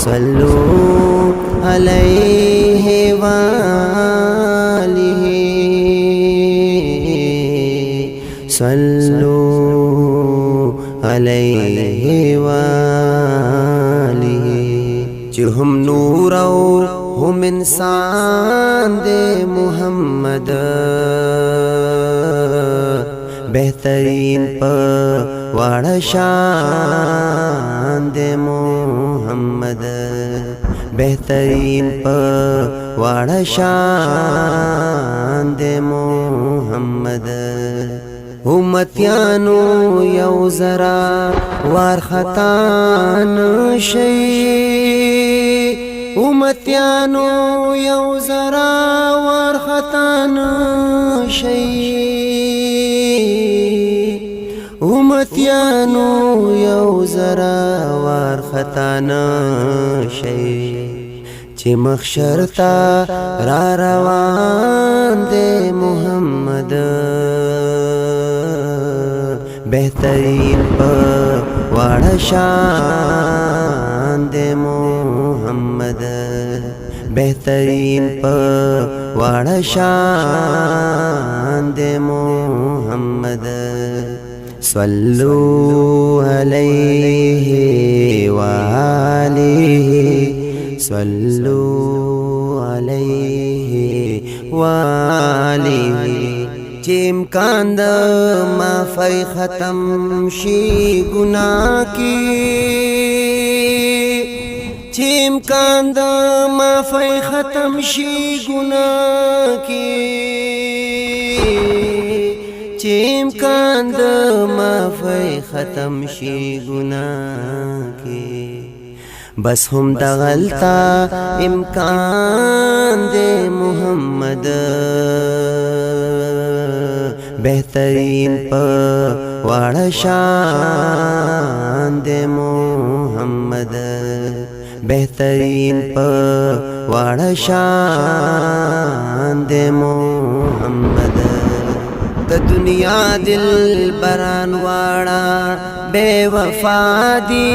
صلوا عليه وآله صلوا عليه وآله چې هم نور او هم انسان دے محمد بہترین پا واڑا شان دے محمد بہترین پا واڑا شان دے محمد امتیانو یو ذرا وار خطا نشي امتیانو یو ذرا وار خطا نشي امتیانو یو ذرا وار خطا نشي چې محشر تا را روان دے محمد بہترین پا واڑا شان دے محمد بہترین پا واڑا شان دے محمد صلو علیہ وآلہ صلو علیہ وآلہ چې امکان د معافی ختم شي ګناه کې چې امکان د معافی ختم شي ګناه کې چې امکان د معافی ختم شي ګناه کې بس هم د غلطا امکان دے محمد بہترین پا واڑا شان دے محمد بہترین پا واڑا شان دے محمد دا دنیا دل بران واڑا بے وفا دی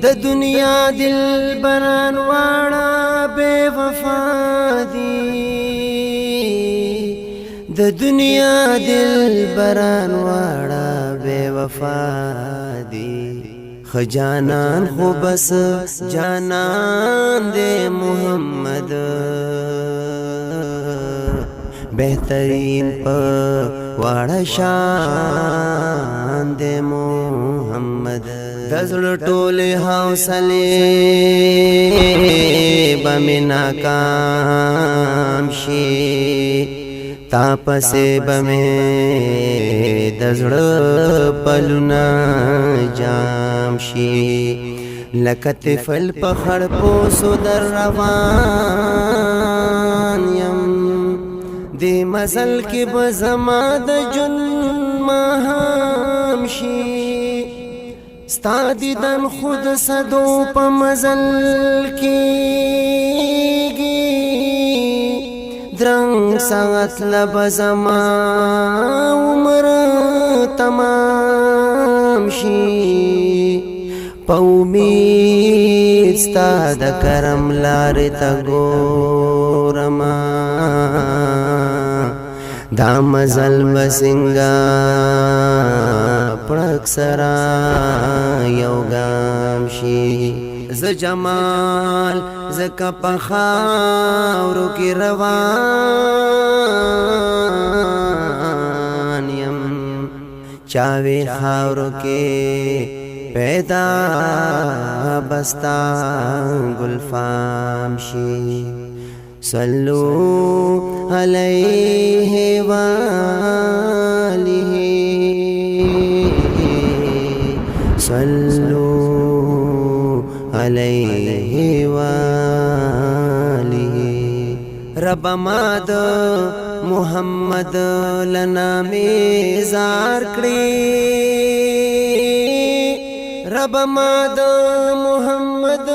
دا دنیا دل بران واڑا بے وفا دی دا دنیا دل بران واڑا بے وفا دی خجانان خو بس جانان دے محمد بہترین پا واڑا شان دے محمد دزل ٹولے حوصلے بمی ناکام شی تاپسے بمی دزل پلونا جام شی لکت فل پخڑ پوسو در روان یم دی مزل کی بزما د جن ماہم شی ستا دیدن خود صدو پا مزل کیگی درنگ ساعت لبزما عمر تمام شی پا امید ستا د کرم لاری تا گورما دا مزل بسنگا پڑک سرا یو گام شی ز جمال ز کپخاورو کی روان یم چاوی خاورو کے پیدا بستا گلفام شی صلو علیہ وآلہ صلو علیہ وآلہ رب ماد محمد لنا میزار کړي رب ماد محمد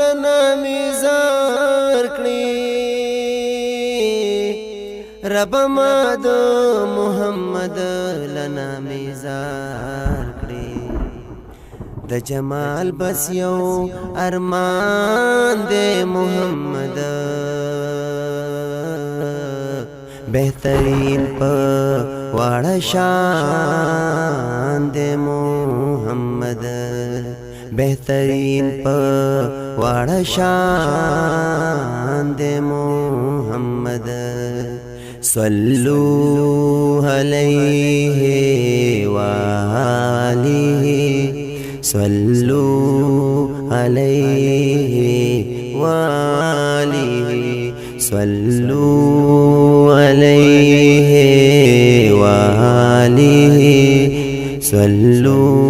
لنا میزار کړي رب ماد محمد لنا میزار کړي د جمال بس یو ارمان دے محمد بہترین پا واڑا شان دے محمد بہترین پا واڑا شان دے محمد صلو علیہ وآلہ صلو علیہ وآلہ صلو علیہ وآلہ صلو